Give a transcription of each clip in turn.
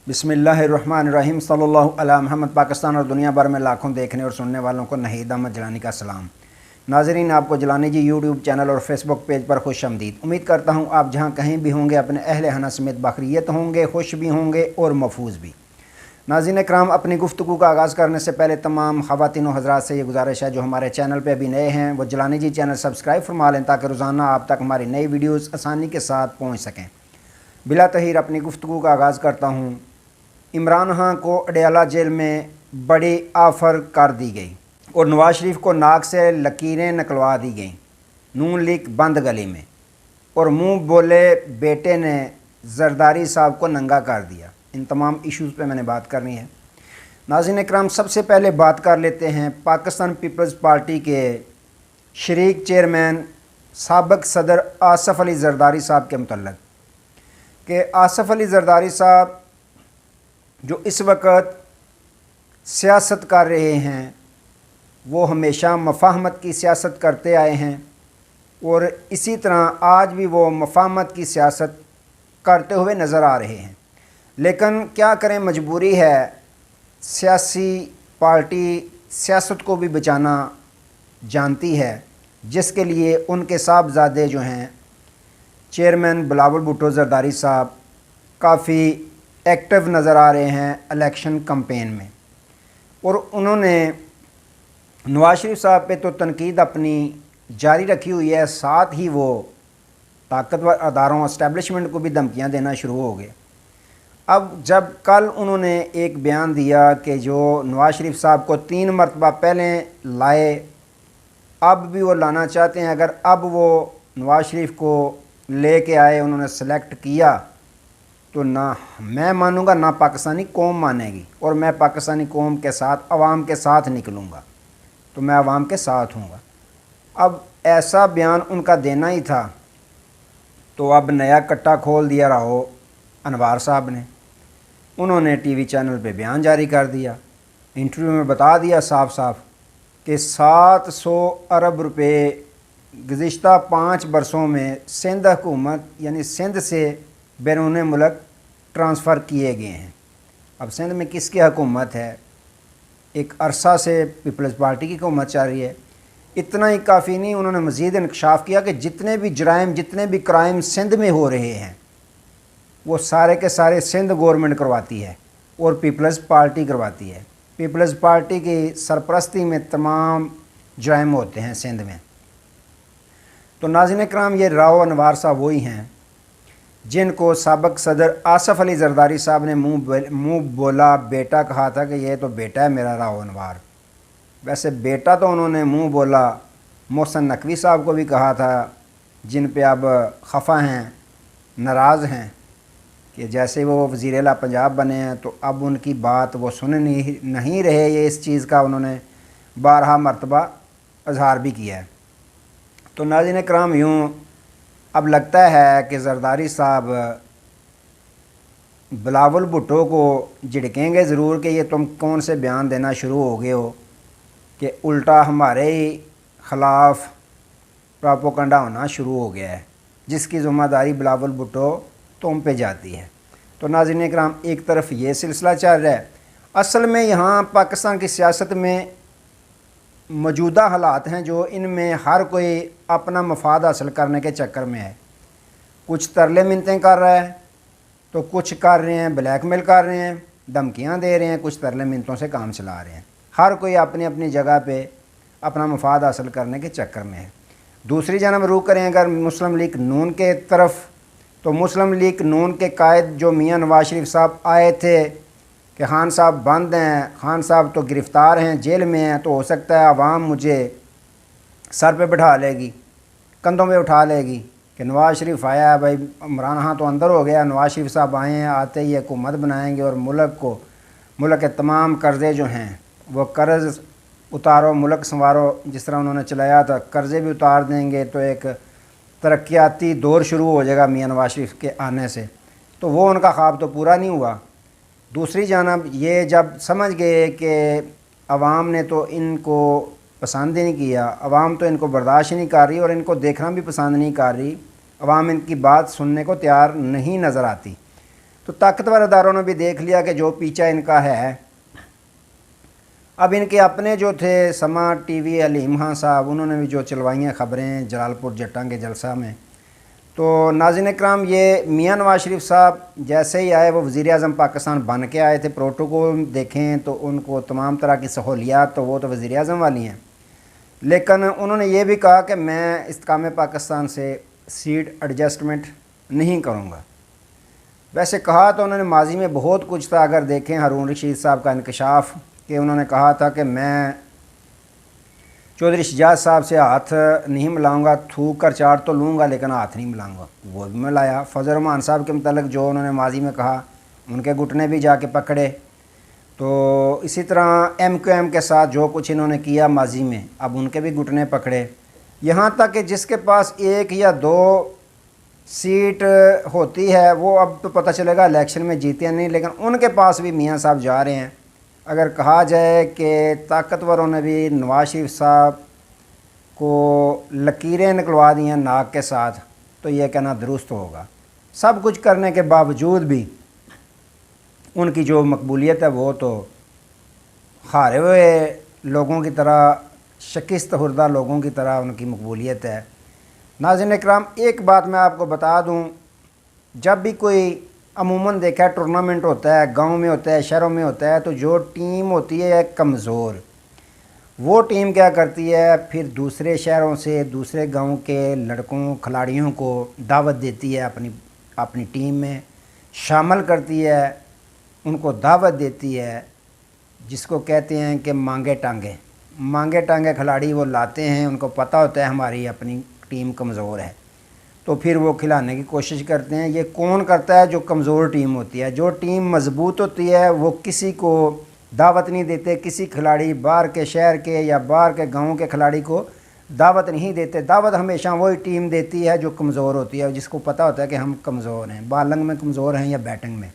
بسم اللہ الرحمن الرحیم صلی اللہ علیہ محمد۔ پاکستان اور دنیا بھر میں لاکھوں دیکھنے اور سننے والوں کو نہید احمد جیلانی کا سلام۔ ناظرین، آپ کو جیلانی جی یوٹیوب چینل اور فیس بک پیج پر خوش آمدید۔ امید کرتا ہوں آپ جہاں کہیں بھی ہوں گے اپنے اہل خانہ سمیت بخیریت ہوں گے، خوش بھی ہوں گے اور محفوظ بھی۔ ناظرین کرام، اپنی گفتگو کا آغاز کرنے سے پہلے تمام خواتین و حضرات سے یہ گزارش ہے جو ہمارے چینل پہ ابھی نئے ہیں وہ جیلانی جی چینل سبسکرائب فرما لیں تاکہ روزانہ آپ تک ہماری نئی ویڈیوز آسانی کے ساتھ پہنچ سکیں۔ بلا تاخیر اپنی گفتگو کا آغاز کرتا ہوں۔ عمران خان کو اڈیالہ جیل میں بڑی آفر کر دی گئی اور نواز شریف کو ناک سے لکیریں نکلوا دی گئیں نون لیگ بند گلی میں، اور منہ بولے بیٹے نے زرداری صاحب کو ننگا کر دیا۔ ان تمام ایشوز پہ میں نے بات کرنی ہے۔ ناظرین اکرام، سب سے پہلے بات کر لیتے ہیں پاکستان پیپلز پارٹی کے شریک چیئرمین سابق صدر آصف علی زرداری صاحب کے متعلق کہ آصف علی زرداری صاحب جو اس وقت سیاست کر رہے ہیں وہ ہمیشہ مفاہمت کی سیاست کرتے آئے ہیں اور اسی طرح آج بھی وہ مفاہمت کی سیاست کرتے ہوئے نظر آ رہے ہیں، لیکن کیا کریں، مجبوری ہے۔ سیاسی پارٹی سیاست کو بھی بچانا جانتی ہے، جس کے لیے ان کے صاحبزادے جو ہیں چیئرمین بلاول بھٹو زرداری صاحب کافی ایکٹیو نظر آ رہے ہیں الیکشن کمپین میں، اور انہوں نے نواز شریف صاحب پہ تو تنقید اپنی جاری رکھی ہوئی ہے، ساتھ ہی وہ طاقتور اداروں اسٹیبلشمنٹ کو بھی دھمکیاں دینا شروع ہو گئے۔ اب جب کل انہوں نے ایک بیان دیا کہ جو نواز شریف صاحب کو 3 مرتبہ پہلے لائے اب بھی وہ لانا چاہتے ہیں، اگر اب وہ نواز شریف کو لے کے آئے، انہوں نے سلیکٹ کیا تو نہ میں مانوں گا نہ پاکستانی قوم مانے گی، اور میں پاکستانی قوم کے ساتھ عوام کے ساتھ نکلوں گا، تو میں عوام کے ساتھ ہوں گا۔ اب ایسا بیان ان کا دینا ہی تھا تو اب نیا کٹا کھول دیا راہو انوار صاحب نے۔ انہوں نے ٹی وی چینل پہ بیان جاری کر دیا، انٹرویو میں بتا دیا صاف صاف کہ 700 ارب روپے گزشتہ 5 برسوں میں سندھ حکومت یعنی سندھ سے بیرون ملک ٹرانسفر کیے گئے ہیں۔ اب سندھ میں کس کی حکومت ہے؟ ایک عرصہ سے پیپلز پارٹی کی حکومت چل رہی ہے۔ اتنا ہی کافی نہیں، انہوں نے مزید انکشاف کیا کہ جتنے بھی جرائم، جتنے بھی کرائم سندھ میں ہو رہے ہیں وہ سارے کے سارے سندھ گورنمنٹ کرواتی ہے اور پیپلز پارٹی کرواتی ہے۔ پیپلز پارٹی کی سرپرستی میں تمام جرائم ہوتے ہیں سندھ میں۔ تو ناظرین اکرام، یہ راؤ انوار صاحب وہی ہیں جن کو سابق صدر آصف علی زرداری صاحب نے منہ بولا بیٹا کہا تھا کہ یہ تو بیٹا ہے میرا راؤ انوار۔ ویسے بیٹا تو انہوں نے منہ بولا محسن نقوی صاحب کو بھی کہا تھا، جن پہ اب خفا ہیں، ناراض ہیں کہ جیسے وہ وزیر اعلیٰ پنجاب بنے ہیں تو اب ان کی بات وہ سن نہیں رہے۔ یہ اس چیز کا انہوں نے بارہا مرتبہ اظہار بھی کیا ہے۔ تو ناظرین کرام، یوں اب لگتا ہے کہ زرداری صاحب بلاول بھٹو کو جھڑکیں گے ضرور کہ یہ تم کون سے بیان دینا شروع ہو گئے ہو کہ الٹا ہمارے ہی خلاف پراپوگنڈا ہونا شروع ہو گیا ہے، جس کی ذمہ داری بلاول بھٹو تم پہ جاتی ہے۔ تو ناظرین اکرام، ایک طرف یہ سلسلہ چل رہا ہے۔ اصل میں یہاں پاکستان کی سیاست میں موجودہ حالات ہیں جو ان میں ہر کوئی اپنا مفاد حاصل کرنے کے چکر میں ہے۔ کچھ ترلے منتیں کر رہا ہے تو کچھ کر رہے ہیں بلیک میل کر رہے ہیں، دھمکیاں دے رہے ہیں، کچھ ترلے منتوں سے کام چلا رہے ہیں۔ ہر کوئی اپنی اپنی جگہ پہ اپنا مفاد حاصل کرنے کے چکر میں ہے۔ دوسری جانب رخ کریں اگر مسلم لیگ نون کے طرف، تو مسلم لیگ نون کے قائد جو میاں نواز شریف صاحب آئے تھے کہ خان صاحب بند ہیں، خان صاحب تو گرفتار ہیں، جیل میں ہیں، تو ہو سکتا ہے عوام مجھے سر پہ بٹھا لے گی، کندھوں پہ اٹھا لے گی کہ نواز شریف آیا ہے، بھائی عمران خان تو اندر ہو گیا، نواز شریف صاحب آئے ہیں، آتے ہی حکومت بنائیں گے اور ملک کے تمام قرضے جو ہیں وہ قرض اتارو، ملک سنوارو، جس طرح انہوں نے چلایا تھا قرضے بھی اتار دیں گے، تو ایک ترقیاتی دور شروع ہو جائے گا میاں نواز شریف کے آنے سے۔ تو وہ ان کا خواب تو پورا نہیں ہوا۔ دوسری جانب یہ جب سمجھ گئے کہ عوام نے تو ان کو پسند ہی نہیں کیا، عوام تو ان کو برداشت ہی نہیں کر رہی اور ان کو دیکھنا بھی پسند نہیں کر رہی، عوام ان کی بات سننے کو تیار نہیں نظر آتی، तो ताकतवर अदारों ने भी देख लिया कि जो पीछा इनका है। अब इनके अपने जो थे समा टीवी हलीम खान साहब, उन्होंने भी जो चलवाई हैं ख़बरें जलालपुर जट्टां के जलसा में। तो नाज़रीन इकराम, ये मियां नवाज शरीफ साहब जैसे ही आए वो वज़ीर आज़म पाकिस्तान बन के आए थे। प्रोटोकॉल देखें तो उनको तमाम तरह की सहूलियात तो वो तो वज़ीर आज़म वाली हैं, लेकिन उन्होंने ये भी कहा कि मैं इस्तेकाम पाकिस्तान से सीट एडजस्टमेंट नहीं करूँगा। वैसे कहा तो उन्होंने माजी में बहुत कुछ था। अगर देखें हारून रशीद साहब का इंकशाफ कि उन्होंने कहा था कि मैं चौधरी शजात साहब से हाथ नहीं मिलाऊंगा, थूक कर चाट तो लूँगा लेकिन हाथ नहीं मिलाऊंगा, वो भी मिलाया। फजल रहमान साहब के मतलब जो उन्होंने माजी में कहा, उनके घुटने भी जाके पकड़े। तो इसी तरह MQM के साथ जो कुछ इन्होंने किया माजी में, अब उनके भी घुटने पकड़े। यहाँ तक कि जिसके पास 1 या 2 सीट होती है वो अब तो पता चलेगा इलेक्शन में जीते नहीं, लेकिन उनके पास भी मियाँ साहब जा रहे हैं। अगर कहा जाए कि ताकतवरों ने भी नवाज शरीफ साहब को लकीरें निकलवा दी हैं नाक के साथ, तो ये कहना दुरुस्त होगा। सब कुछ करने के बावजूद भी उनकी जो मकबूलियत है वो तो हारे हुए लोगों की तरह, शिकस्त हुर्दा लोगों की तरह उनकी मकबूलियत है। नाज़रीन इकराम, एक बात मैं आपको बता दूं, जब भी कोई अमूमन देखा है टूर्नामेंट होता है, गांव में होता है, शहरों में होता है, तो जो टीम होती है कमज़ोर, वो टीम क्या करती है, फिर दूसरे शहरों से, दूसरे गांव के लड़कों खिलाड़ियों को दावत देती है, अपनी टीम में शामिल करती है, उनको दावत देती है, जिसको कहते हैं कि मांगे टांगे खिलाड़ी वो लाते हैं। उनको पता होता है हमारी अपनी टीम कमज़ोर है, तो फिर वो खिलाने की कोशिश करते हैं। ये कौन करता है? जो कमज़ोर टीम होती है। जो टीम मज़बूत होती है वो किसी को दावत नहीं देते, किसी खिलाड़ी बाहर के शहर के या बाहर के गांव के खिलाड़ी को दावत नहीं देते। दावत हमेशा वही टीम देती है जो कमज़ोर होती है, जिसको पता होता है कि हम कमज़ोर हैं, बॉलिंग में कमज़ोर हैं या बैटिंग में,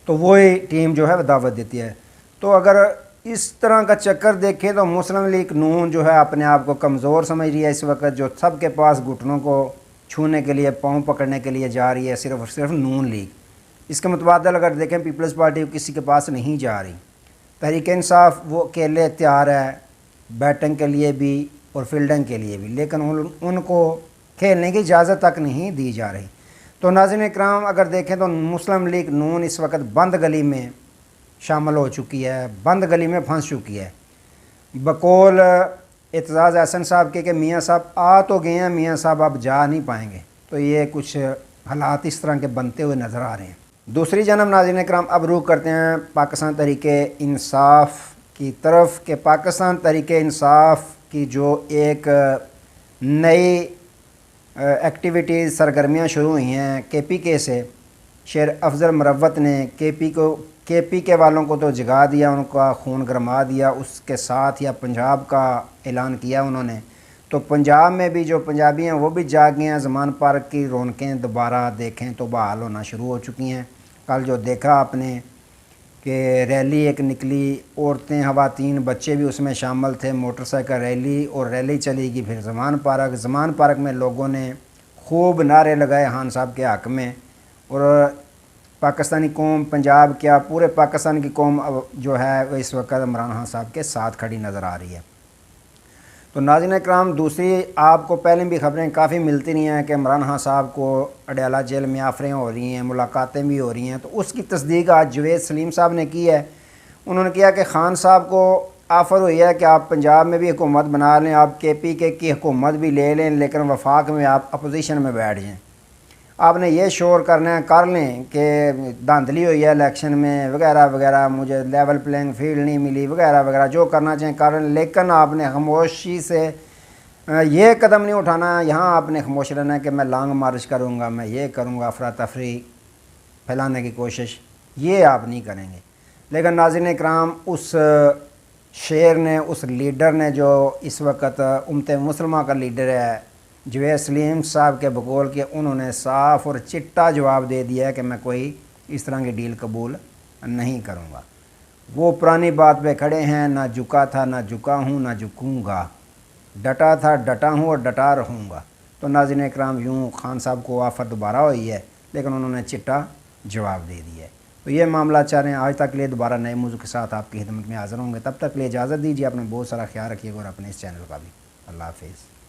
तो वही टीम जो है वो दावत देती है। तो अगर इस तरह का चक्कर देखें तो मुस्लिम लीग नून जो है अपने आप को कमज़ोर समझ रही है इस वक्त, जो सबके पास घुटनों को छूने के लिए, पाँव पकड़ने के लिए जा रही है, सिर्फ और सिर्फ नून लीग। इसके मुतबादल अगर देखें पीपल्स पार्टी किसी के पास नहीं जा रही। तहरीक इंसाफ वो अकेले तैयार है बैटिंग के लिए भी और फील्डिंग के लिए भी, लेकिन उनको खेलने की इजाज़त तक नहीं दी जा रही। तो नाज़रीन इकराम, अगर देखें तो मुस्लिम लीग नून इस वक्त बंद गली में शामिल हो चुकी है, बंद गली में फंस चुकी है। बकौल एतजाज़ एहसन साहब के कि मियाँ साहब आ तो गए हैं, मियाँ साहब अब जा नहीं पाएंगे। तो ये कुछ हालात इस तरह के बनते हुए नज़र आ रहे हैं। दूसरी जानब नाज़रीन इकराम, अब रुख करते हैं पाकिस्तान तहरीके इंसाफ की तरफ कि पाकिस्तान तहरीके इंसाफ की जो एक नई एक्टिविटीज़ सरगर्मियाँ शुरू हुई हैं KPK से। शेर अफजल मरवत ने KPK वालों को तो जगा दिया, उनका खून गरमा दिया। उसके साथ या पंजाब का ऐलान किया उन्होंने। तो पंजाब में भी जो पंजाबी हैं वो भी जाग गए हैं। ज़मान पार्क की रौनकें दोबारा देखें तो बहाल होना शुरू हो चुकी हैं। कल जो देखा आपने कि रैली एक निकली, औरतें, ख़वातीन, बच्चे भी उसमें शामिल थे, मोटरसाइकिल रैली, और रैली चलेगी फिर ज़मान पार्क में लोगों ने खूब नारे लगाए खान साहब के हक़ में। और पाकिस्तानी कौम, पंजाब क्या पूरे पाकिस्तान की कौम जो है वो इस वक्त इमरान खान साहब के साथ खड़ी नज़र आ रही है। तो नाज़रीन इकराम, दूसरी आपको पहले भी खबरें काफ़ी मिलती रही हैं कि इमरान खान साहब को अडयाला जेल में आफरें हो रही हैं, मुलाकातें भी हो रही हैं। तो उसकी तस्दीक आज जवेद सलीम साहब ने की है। उन्होंने किया कि खान साहब को आफ़र हुई है कि आप पंजाब में भी हुकूमत बना लें, आप KPK की हुकूमत भी ले लें, लेकिन वफाक में आप अपोजिशन में बैठ जाएँ। आपने ये शोर करना है, कर लें कि धांधली हुई है इलेक्शन में वगैरह वगैरह, मुझे लेवल प्लेइंग फील्ड नहीं मिली वगैरह वगैरह, जो करना चाहें कर लें, लेकिन आपने खामोशी से ये कदम नहीं उठाना। यहाँ आपने खामोश रहना है कि मैं लॉन्ग मार्च करूँगा, मैं ये करूँगा, अफरा तफरी फैलाने की कोशिश, ये आप नहीं करेंगे। लेकिन नाज़रीन इकराम, उस शेर ने, उस लीडर ने जो इस वक्त उम्मत मुसलमान का लीडर है जवेद सलीम साहब के बकौल के, उन्होंने साफ़ और चिट्टा जवाब दे दिया है कि मैं कोई इस तरह की डील कबूल नहीं करूँगा। वो पुरानी बात पे खड़े हैं, ना झुका था, ना झुका हूँ, ना झुकूँगा, डटा था, डटा हूँ और डटा रहूँगा। तो नाज़रीन इकराम, यूँ खान साहब को आफर दोबारा हुई है, लेकिन उन्होंने चिट्टा جواب دے دیا ہے۔ تو یہ معاملات چاہ رہے ہیں۔ آج تک کے لیے دوبارہ نئے موضوع کے ساتھ آپ کی خدمت میں حاضر ہوں گے، تب تک کے لیے اجازت دیجیے، اپنا بہت سارا خیال رکھیے گا اور اپنے اس چینل کا بھی۔ اللہ حافظ۔